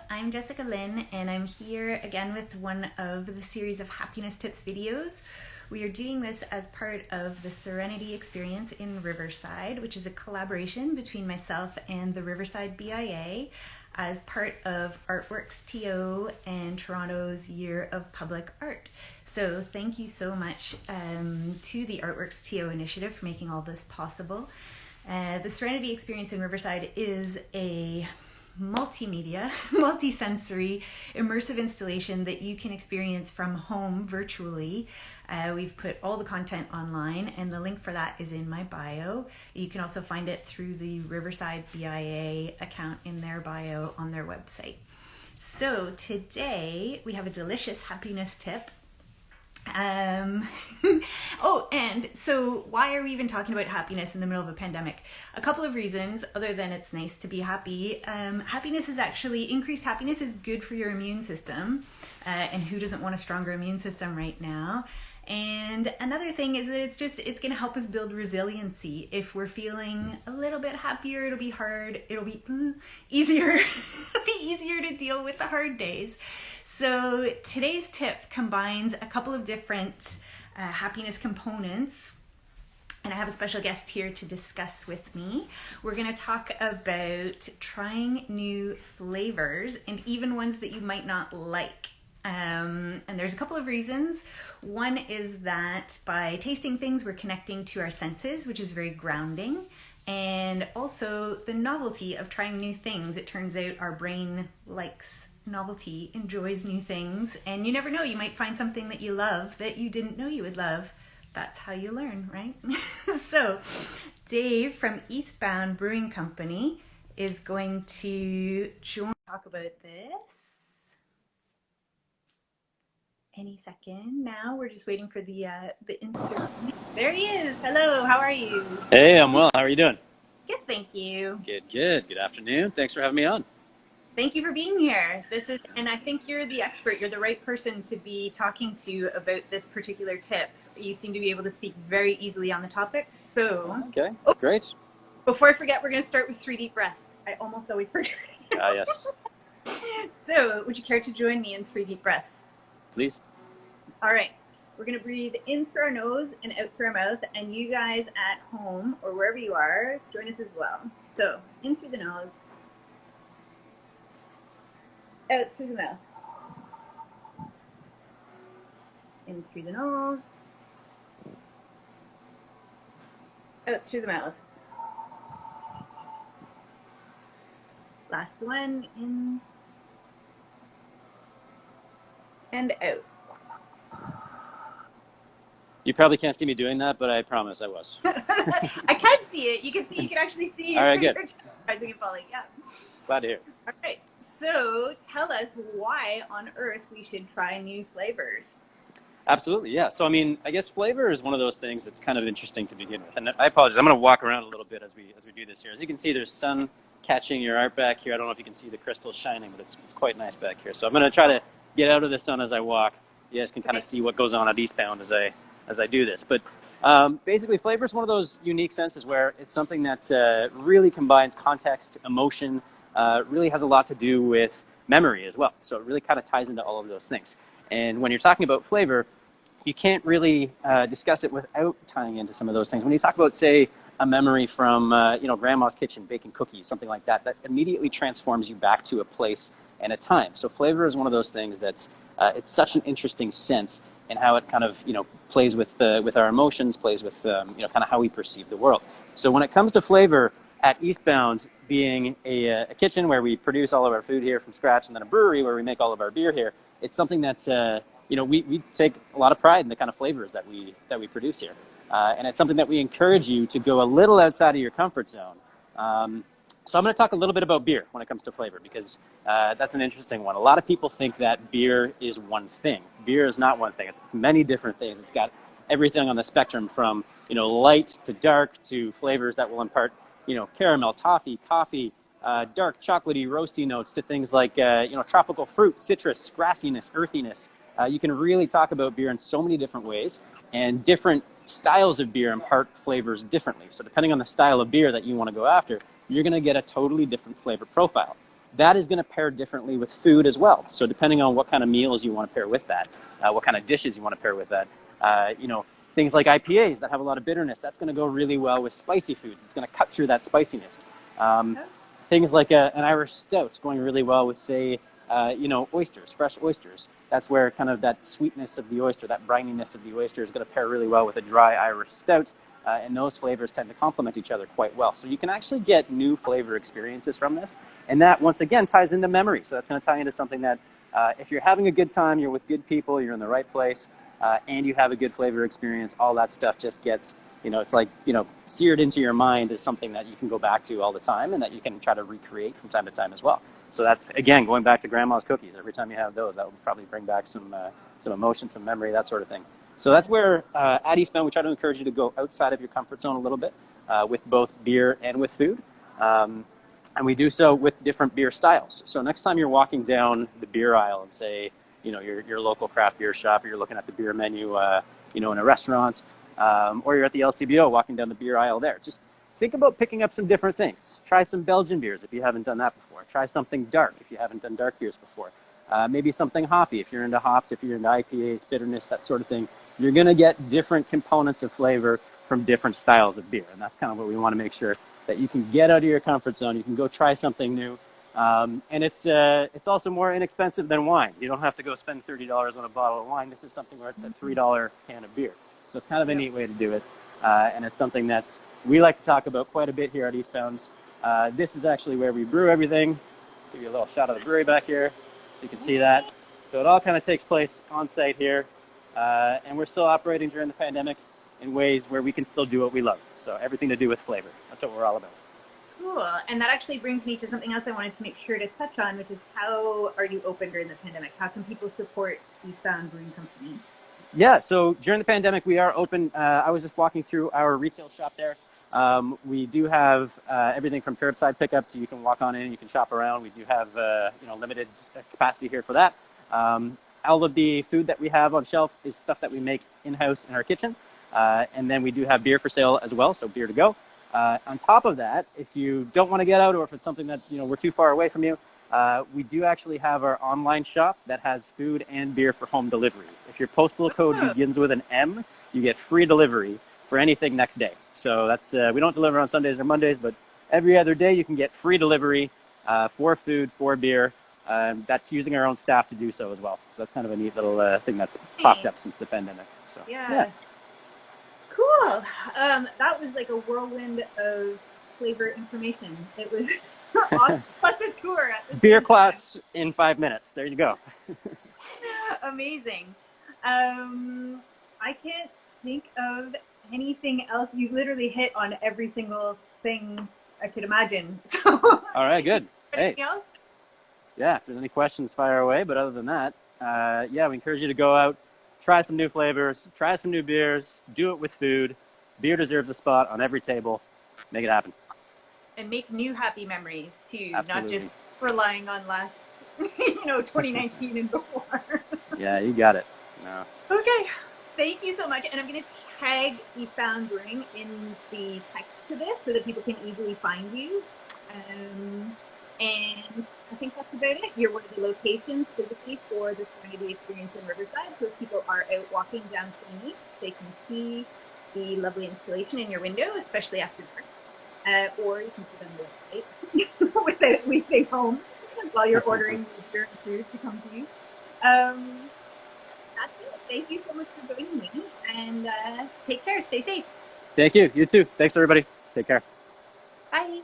I'm Jessica Lynn, and I'm here again with one of the series of happiness tips videos. We are doing this as part of the Serenity Experience in Riverside, which is a collaboration between myself and the Riverside BIA as part of Artworks TO and Toronto's Year of Public Art. So thank you so much to the Artworks TO initiative for making all this possible. The Serenity Experience in Riverside is a multimedia, multi-sensory, immersive installation that you can experience from home virtually. We've put all the content online, and the link for that is in my bio. You can also find it through the Riverside BIA account in their bio on their website. So today we have a delicious happiness tip. Oh, and so why are we even talking about happiness in the middle of a pandemic? A couple of reasons, other than it's nice to be happy. Increased happiness is good for your immune system, and who doesn't want a stronger immune system right now? And another thing is that it's going to help us build resiliency. If we're feeling a little bit happier, it'll be easier. It'll be easier to deal with the hard days. So today's tip combines a couple of different happiness components, and I have a special guest here to discuss with me. We're going to talk about trying new flavors, and even ones that you might not like. And there's a couple of reasons. One is that by tasting things, we're connecting to our senses, which is very grounding. And also the novelty of trying new things. It turns out our brain likes novelty, enjoys new things, and you never know, you might find something that you love that you didn't know you would love. That's how you learn, right? So Dave from Eastbound Brewing Company is going to talk about this any second now. We're just waiting for the instant. There he is. Hello, how are you? Hey, I'm well. How are you doing? Good, thank you. Good. Good afternoon. Thanks for having me on. Thank you for being here. And I think you're the expert. You're the right person to be talking to about this particular tip. You seem to be able to speak very easily on the topic. So, okay, great. Before I forget, we're going to start with 3 deep breaths. I almost always forget. Yes. So, would you care to join me in 3 deep breaths? Please. All right. We're going to breathe in through our nose and out through our mouth. And you guys at home or wherever you are, join us as well. So, in through the nose. Out through the mouth. In through the nose. Out through the mouth. Last one, in and out. You probably can't see me doing that, but I promise I was. I can see it. You can actually see. All right, good. Rising and falling. Yeah. Glad to hear. All right. So tell us why on earth we should try new flavors. Absolutely, yeah. So, I guess flavor is one of those things that's kind of interesting to begin with. And I apologize. I'm going to walk around a little bit as we do this here. As you can see, there's sun catching your art back here. I don't know if you can see the crystals shining, but it's quite nice back here. So I'm going to try to get out of the sun as I walk. You guys can kind of see what goes on at Eastbound as I do this. But basically, flavor is one of those unique senses where it's something that really combines context, emotion, really has a lot to do with memory as well. So it really kind of ties into all of those things. And when you're talking about flavor, you can't really discuss it without tying into some of those things. When you talk about, say, a memory from grandma's kitchen baking cookies, something like that, that immediately transforms you back to a place and a time. So flavor is one of those things that's it's such an interesting sense in how it kind of plays with our emotions, plays with kind of how we perceive the world. So when it comes to flavor, at Eastbound being a kitchen where we produce all of our food here from scratch, and then a brewery where we make all of our beer here, it's something that we take a lot of pride in the kind of flavors that we produce here, and it's something that we encourage you to go a little outside of your comfort zone. So I'm going to talk a little bit about beer when it comes to flavor, because that's an interesting one. A lot of people think that beer is one thing. Beer is not one thing. It's many different things. It's got everything on the spectrum from light to dark to flavors that will impart caramel, toffee, coffee, dark chocolatey, roasty notes to things like tropical fruit, citrus, grassiness, earthiness. You can really talk about beer in so many different ways, and different styles of beer impart flavors differently. So depending on the style of beer that you want to go after, you're going to get a totally different flavor profile. that is going to pair differently with food as well. So depending on what kind of meals you want to pair with that, what kind of dishes you want to pair with that, things like IPAs that have a lot of bitterness, that's going to go really well with spicy foods. It's going to cut through that spiciness. Things like an Irish stout going really well with, say, oysters, fresh oysters. That's where kind of that sweetness of the oyster, that brininess of the oyster is going to pair really well with a dry Irish stout. And those flavors tend to complement each other quite well. So you can actually get new flavor experiences from this. And that, once again, ties into memory. So that's going to tie into something that if you're having a good time, you're with good people, you're in the right place, and you have a good flavor experience, all that stuff just gets, it's like, seared into your mind as something that you can go back to all the time and that you can try to recreate from time to time as well. So that's, again, going back to grandma's cookies. Every time you have those, that will probably bring back some emotion, some memory, that sort of thing. So that's where at Eastbound we try to encourage you to go outside of your comfort zone a little bit with both beer and with food. And we do so with different beer styles. So next time you're walking down the beer aisle and say, your local craft beer shop, or you're looking at the beer menu, in a restaurant, or you're at the LCBO walking down the beer aisle there, just think about picking up some different things. Try some Belgian beers if you haven't done that before. Try something dark if you haven't done dark beers before. Maybe something hoppy if you're into hops, if you're into IPAs, bitterness, that sort of thing. You're going to get different components of flavor from different styles of beer. And that's kind of what we want to make sure that you can get out of your comfort zone. You can go try something new. And it's also more inexpensive than wine. You don't have to go spend $30 on a bottle of wine. This is something where it's a $3 can of beer. So it's kind of a neat way to do it. And it's something that's we like to talk about quite a bit here at Eastbound's. This is actually where we brew everything. Give you a little shot of the brewery back here. You can see that. So it all kind of takes place on site here. And we're still operating during the pandemic in ways where we can still do what we love. So everything to do with flavor. That's what we're all about. Cool. And that actually brings me to something else I wanted to make sure to touch on, which is how are you open during the pandemic? How can people support Eastbound Brewing Company? Yeah, so during the pandemic, we are open. I was just walking through our retail shop there. We do have everything from curbside pickup to you can walk on in, you can shop around. We do have limited capacity here for that. All of the food that we have on shelf is stuff that we make in-house in our kitchen. And then we do have beer for sale as well, so beer to go. On top of that, if you don't want to get out or if it's something that we're too far away from you, we do actually have our online shop that has food and beer for home delivery. If your postal code begins with an M, you get free delivery for anything next day. So that's we don't deliver on Sundays or Mondays, but every other day you can get free delivery for food, for beer. That's using our own staff to do so as well. So that's kind of a neat little thing that's popped up since the pandemic. So, yeah. Cool. That was like a whirlwind of flavor information. It was awesome. Plus a tour at the beer class in 5 minutes. There you go. Amazing. I can't think of anything else. You literally hit on every single thing I could imagine. So, all right, good. Anything else? Yeah, if there's any questions, fire away. But other than that, we encourage you to go out, try some new flavors, try some new beers, do it with food. Beer deserves a spot on every table. Make it happen. And make new happy memories too, Absolutely. not just relying on last, 2019 and before. Yeah, you got it. No. Okay, thank you so much. And I'm going to tag Eastbound Brewing in the text to this so that people can easily find you. And I think that's about it. You're one of the locations physically for the Serenity Experience in Riverside. So if people are out walking down Queen East, they can see the lovely installation in your window, especially after dark. Or you can see it on the website without leaving home while you're ordering your food to come to you. That's it. Thank you so much for joining me. And take care. Stay safe. Thank you. You too. Thanks, everybody. Take care. Bye.